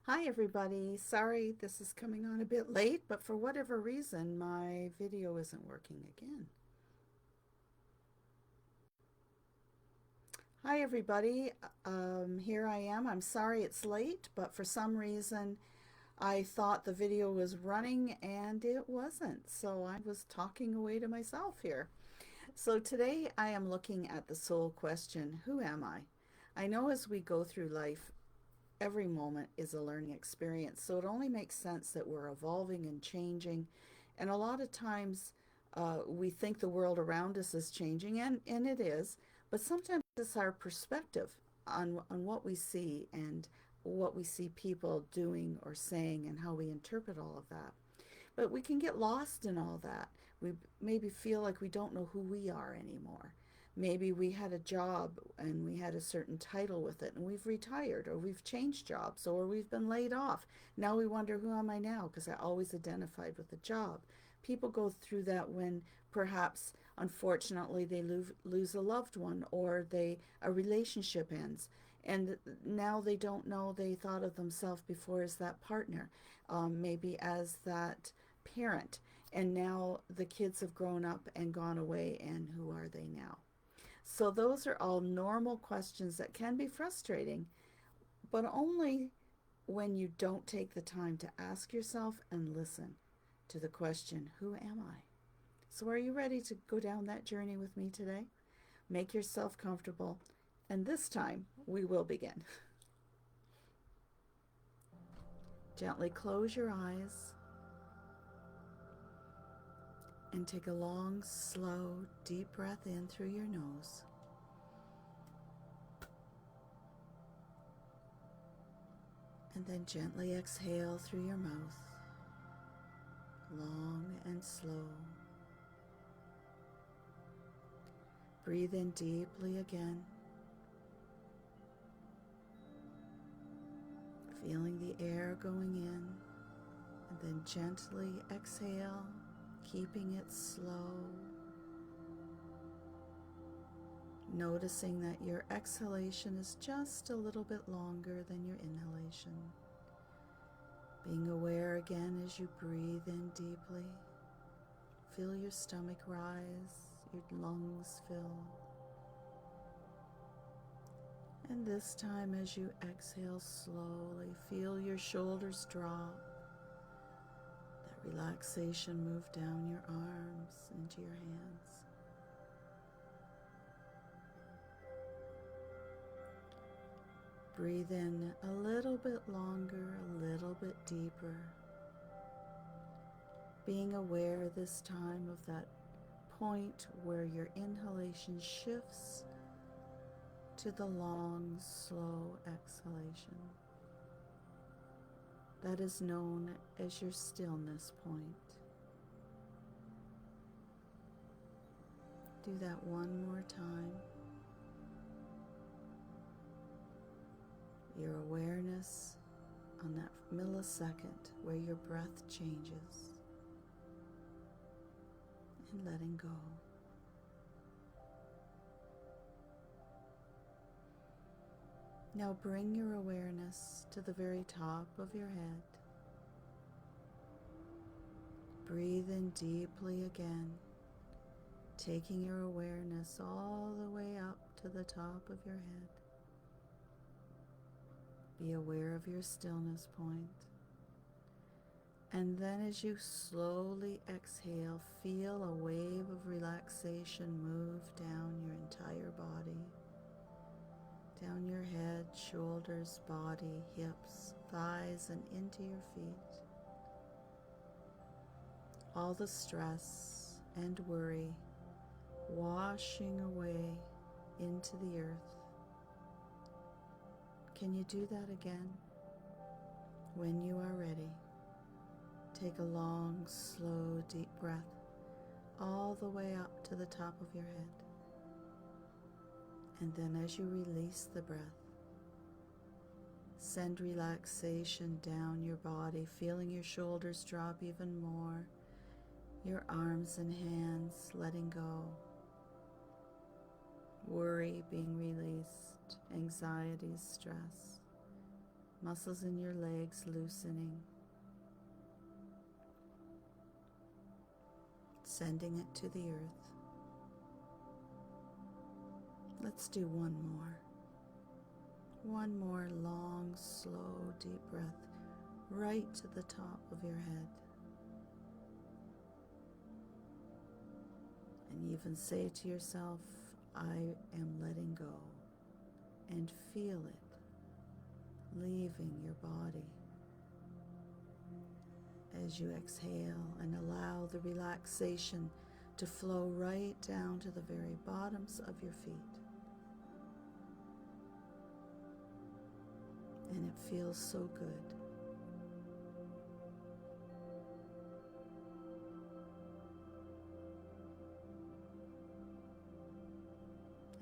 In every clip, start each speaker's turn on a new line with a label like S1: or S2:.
S1: Hi everybody. Sorry this is coming on a bit late, but for whatever reason my video isn't working again. Hi everybody. Here I am. I'm sorry it's late, but for some reason I thought the video was running and it wasn't. So I was talking away to myself here. So today I am looking at the soul question, who am I? I know as we go through life, every moment is a learning experience. So it only makes sense that we're evolving and changing. And a lot of times we think the world around us is changing, and it is. But sometimes it's our perspective on what we see and what we see people doing or saying and how we interpret all of that. But we can get lost in all that. We maybe feel like we don't know who we are anymore. Maybe we had a job and we had a certain title with it and we've retired or we've changed jobs or we've been laid off. Now we wonder, who am I now? Because I always identified with the job. People go through that when perhaps unfortunately they lose a loved one or a relationship ends and now they don't know they thought of themselves before as that partner, maybe as that parent, and now the kids have grown up and gone away, and who are they now? So those are all normal questions that can be frustrating, but only when you don't take the time to ask yourself and listen to the question, who am I? So are you ready to go down that journey with me today? Make yourself comfortable, and this time we will begin. Gently close your eyes and take a long, slow, deep breath in through your nose. And then gently exhale through your mouth, long and slow. Breathe in deeply again, feeling the air going in, and then gently exhale, keeping it slow. Noticing that your exhalation is just a little bit longer than your inhalation. Being aware again as you breathe in deeply. Feel your stomach rise, your lungs fill. And this time as you exhale slowly, feel your shoulders drop. That relaxation move down your arms into your hands. Breathe in a little bit longer, a little bit deeper. Being aware this time of that point where your inhalation shifts to the long, slow exhalation. That is known as your stillness point. Do that one more time. Your awareness on that millisecond where your breath changes and letting go. Now bring your awareness to the very top of your head. Breathe in deeply again, taking your awareness all the way up to the top of your head. Be aware of your stillness point. And then as you slowly exhale, feel a wave of relaxation move down your entire body. Down your head, shoulders, body, hips, thighs, and into your feet. All the stress and worry washing away into the earth. Can you do that again? When you are ready, take a long, slow, deep breath all the way up to the top of your head. And then as you release the breath, send relaxation down your body, feeling your shoulders drop even more, your arms and hands letting go, worry being released, anxiety, stress, muscles in your legs loosening, sending it to the earth. Let's do one more. One more long, slow, deep breath right to the top of your head. And even say to yourself, I am letting go, and feel it leaving your body as you exhale and allow the relaxation to flow right down to the very bottoms of your feet. And it feels so good.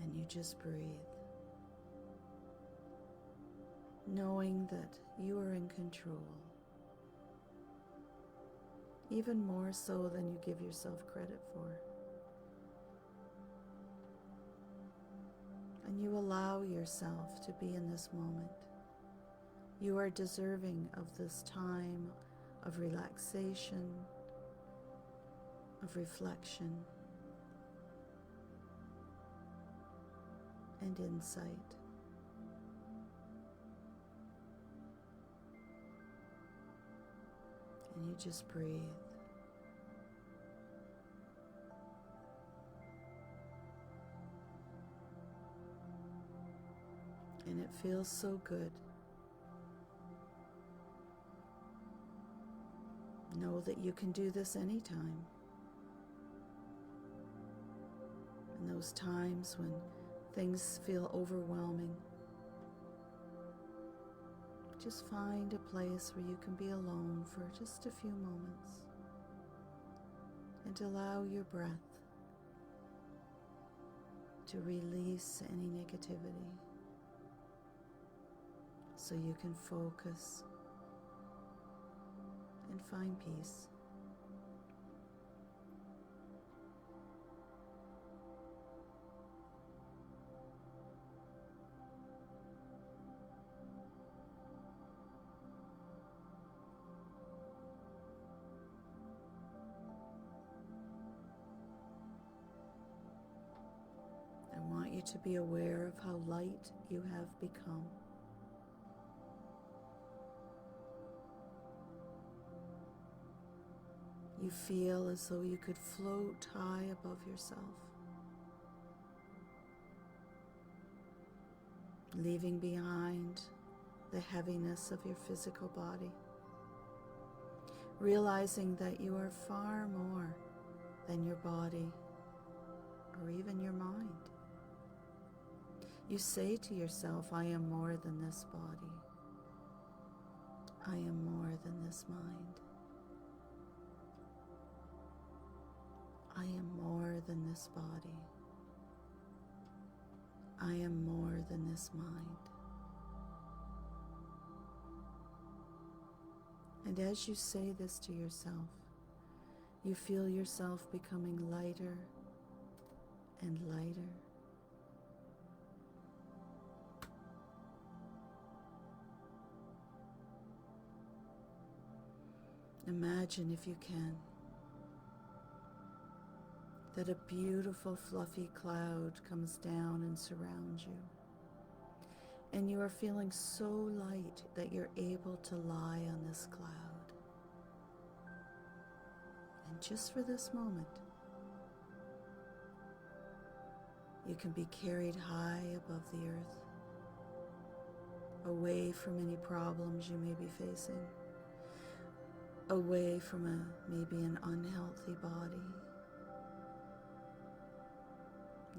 S1: And you just breathe, knowing that you are in control, even more so than you give yourself credit for. And you allow yourself to be in this moment. You are deserving of this time of relaxation, of reflection, and insight. And you just breathe. And it feels so good. Know that you can do this anytime. In those times when things feel overwhelming, just find a place where you can be alone for just a few moments and allow your breath to release any negativity so you can focus and find peace. I want you to be aware of how light you have become. You feel as though you could float high above yourself, leaving behind the heaviness of your physical body, realizing that you are far more than your body or even your mind. You say to yourself, I am more than this body. I am more than this mind. I am more than this body. I am more than this mind. And as you say this to yourself, you feel yourself becoming lighter and lighter. Imagine, if you can, that a beautiful fluffy cloud comes down and surrounds you. And you are feeling so light that you're able to lie on this cloud. And just for this moment, you can be carried high above the earth, away from any problems you may be facing, away from maybe an unhealthy body,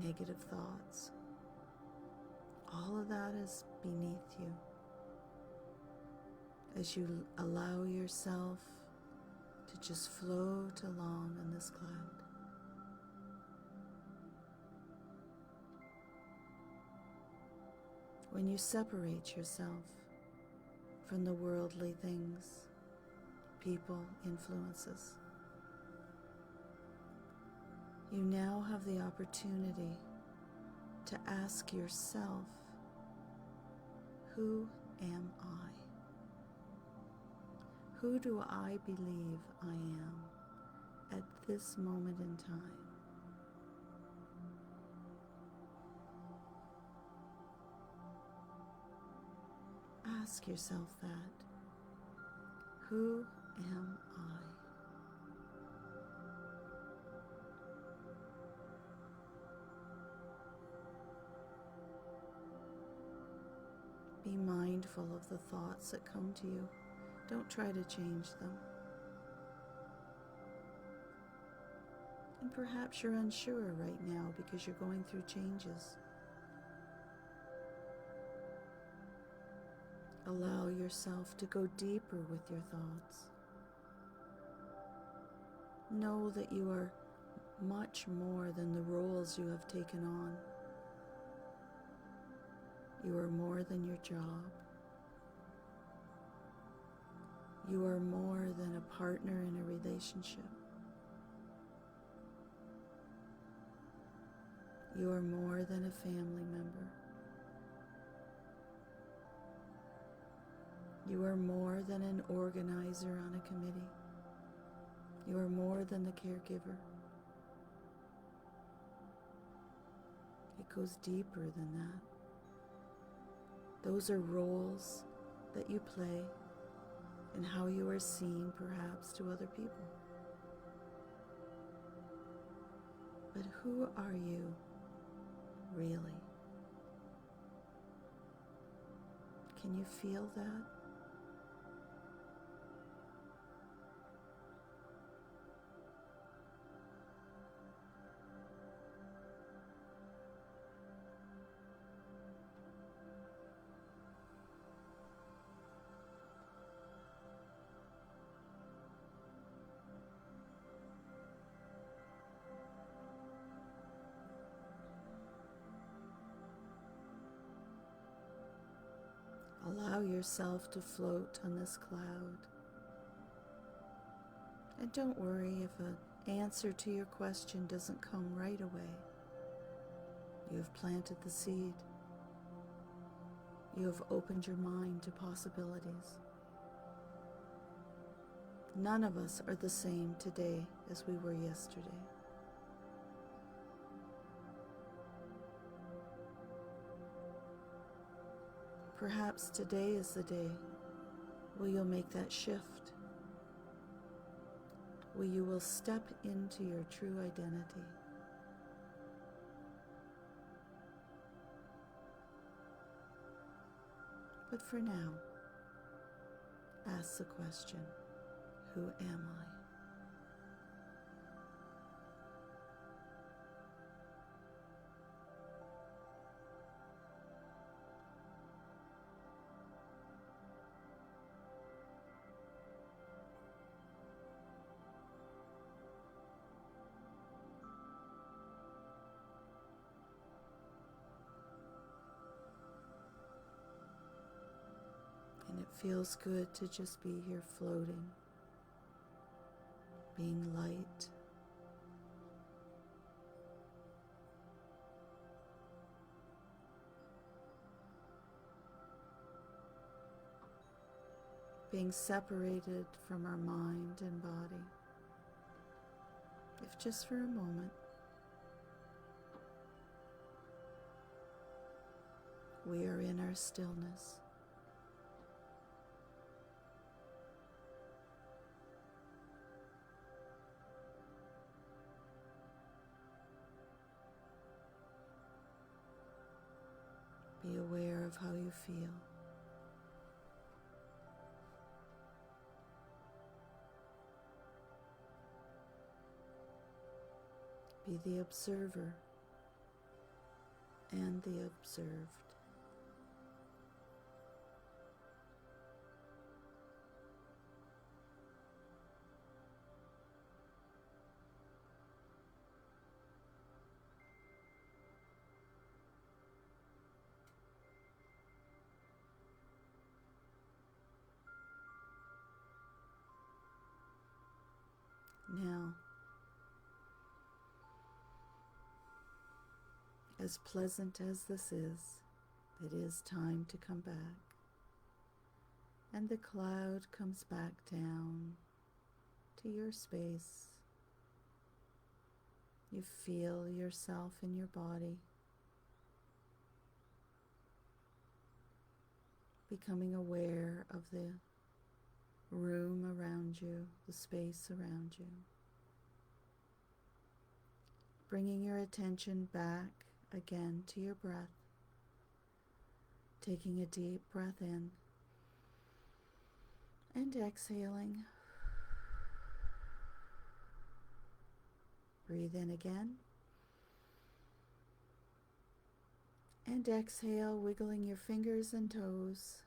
S1: negative thoughts. All of that is beneath you as you allow yourself to just float along in this cloud. When you separate yourself from the worldly things, people, influences, you now have the opportunity to ask yourself, who am I? Who do I believe I am at this moment in time? Ask yourself that. Who am I? Be mindful of the thoughts that come to you. Don't try to change them. And perhaps you're unsure right now because you're going through changes. Allow yourself to go deeper with your thoughts. Know that you are much more than the roles you have taken on. You are more than your job. You are more than a partner in a relationship. You are more than a family member. You are more than an organizer on a committee. You are more than the caregiver. It goes deeper than that. Those are roles that you play and how you are seen perhaps to other people. But who are you really? Can you feel that? Allow yourself to float on this cloud. And don't worry if an answer to your question doesn't come right away. You have planted the seed. You have opened your mind to possibilities. None of us are the same today as we were yesterday. Perhaps today is the day where you'll make that shift, where you will step into your true identity. But for now, ask the question, who am I? And it feels good to just be here floating, being light. Being separated from our mind and body, if just for a moment. We are in our stillness. Be aware of how you feel. Be the observer and the observed. Now, as pleasant as this is, it is time to come back and the cloud comes back down to your space. You feel yourself in your body, becoming aware of the room around you, the space around you. Bringing your attention back again to your breath, taking a deep breath in and exhaling. Breathe in again and exhale, wiggling your fingers and toes,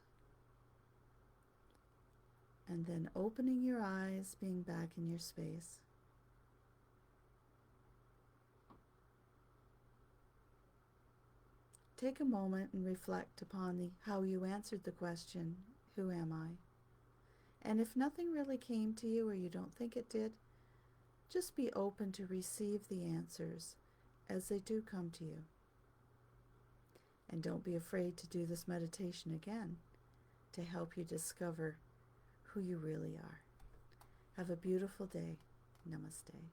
S1: and then opening your eyes, being back in your space. Take a moment and reflect upon how you answered the question, who am I? And if nothing really came to you or you don't think it did, just be open to receive the answers as they do come to you. And don't be afraid to do this meditation again to help you discover who you really are. Have a beautiful day. Namaste.